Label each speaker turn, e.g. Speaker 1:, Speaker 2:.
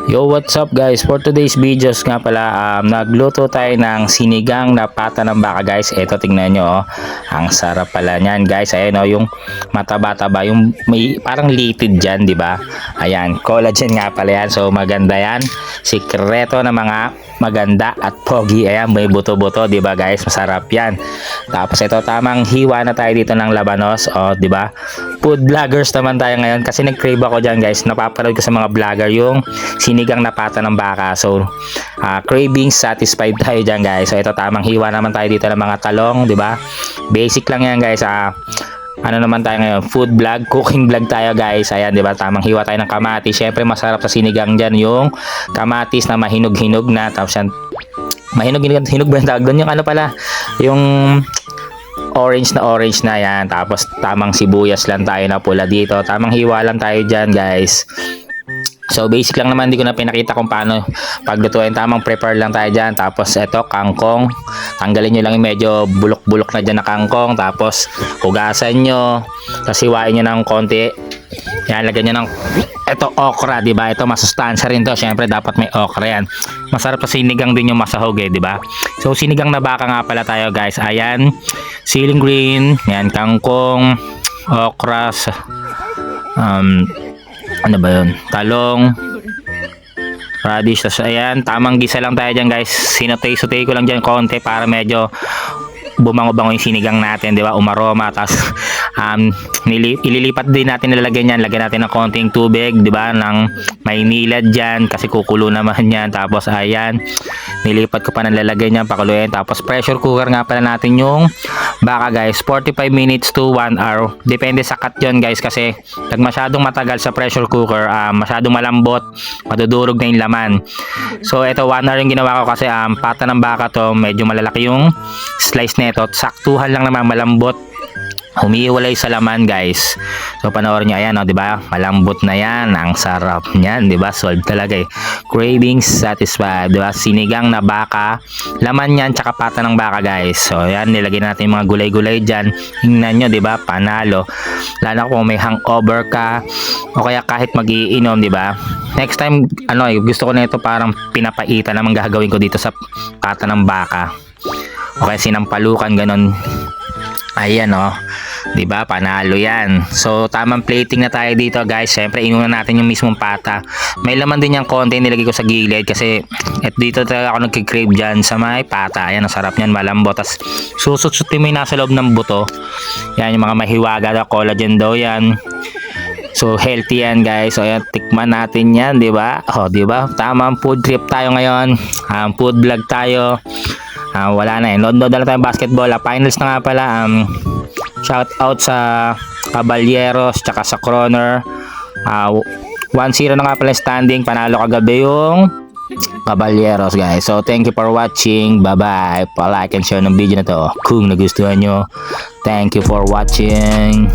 Speaker 1: Yo, what's up guys? For today's videos nga pala, nagluto tayo ng sinigang na pata ng baka guys. Ito, tingnan nyo, oh. Ang sarap pala niyan guys. Ayan, oh, yung mataba-taba, yung may parang litid dyan, di ba? Ayan, collagen nga pala yan. So, maganda yan. Sikreto ng mga maganda at pogi. Ayan, may buto-buto, di ba guys? Masarap yan. Tapos ito, tamang hiwa na tayo dito ng labanos, oh, di ba? Food vloggers naman tayo ngayon kasi nag-crave ako dyan guys. Napapanood ko sa mga vlogger yung sinigang na pata ng baka. So, craving satisfied tayo dyan guys. So, ito tamang hiwa naman tayo dito ng mga talong, di ba? Basic lang yan guys. Ano naman tayo ngayon? Food vlog, cooking vlog tayo guys. Ayan, di ba? Tamang hiwa tayo ng kamatis. Syempre, masarap sa sinigang dyan yung kamatis na mahinog-hinog na. Tapos yan, mahinog-hinog ba yung tawag doon? Yung ano pala? Yung orange na yan. Tapos tamang sibuyas lang tayo na pula dito. Tamang hiwa lang tayo dyan guys. So basic lang naman, hindi ko na pinakita kung paano paglutuin. Tamang prepare lang tayo dyan. Tapos eto, kangkong. Tanggalin nyo lang yung medyo bulok-bulok na dyan na kangkong. Tapos hugasan nyo. Tapos hiwain nyo ng konti. Yan, lagyan nyo ng eto, okra, di ba? Ito masustansya rin to. Syempre dapat may okra yan. Masarap sa sinigang din yung masahog di ba? So sinigang na baka nga pala tayo guys. Ayan, ceiling green, yan, kangkong, okra, ano ba yun? Talong, radish. Tapos ayan, tamang gisa lang tayo dyan guys. Sinutay-sutay ko lang dyan konti para medyo bumango-bango yung sinigang natin, di ba? Umaroma. Tapos ililipat din natin, nilalagyan yan. Lagyan natin ng konting tubig, di ba? Nang may nilad dyan kasi kukulo naman yan. Tapos ayan, nilipat ko pa ng lalagyan niyan, pakuluin. Tapos pressure cooker nga pala natin yung baka guys. 45 minutes to 1 hour. Depende sa cut yun guys, kasi pag masyadong matagal sa pressure cooker, masyadong malambot, madudurog na yung laman. So ito, 1 hour yung ginawa ko kasi pata ng baka to, medyo malalaki yung slice nito. Saktuhan lang naman, malambot, humihiwalay sa laman guys. So panoorin nyo, ayan, di ba? Malambot na yan, ang sarap niyan, di ba? Solve talaga cravings satisfied, di ba? Sinigang na baka, laman yan tsaka pata ng baka guys. So ayan, nilagay natin yung mga gulay-gulay dyan. Tingnan nyo, di ba? Panalo. Lalo kung may hangover ka o kaya kahit mag-iinom, di ba? Next time, gusto ko na ito parang pinapaitan naman gagawin ko dito sa pata ng baka. O kaya sinampalukan, ganun. Ayan, oh, di ba? Panalo yan. So tamang plating na tayo dito guys. Syempre inuna natin yung mismong pata. May laman din yung konti, nilagay ko sa gilid kasi dito talaga ako nagki-crave dyan sa may pata. Ayan, ang sarap niyan, malambot. Tas susut-sutin mo yung nasa loob ng buto. Yan yung mga mahiwaga na collagen daw yan. So healthy yan guys. So ayan, tikman natin yan, di ba? Oh, di ba? Tamang food trip tayo ngayon. Food vlog tayo. Wala na load na lang tayong basketball. Finals na nga pala. Shout out sa Caballeros tsaka sa Croner. 1-0 na nga pala standing. Panalo kagabi yung Caballeros guys. So thank you for watching. Bye bye. Pa-like and share ng video na to kung nagustuhan nyo. Thank you for watching.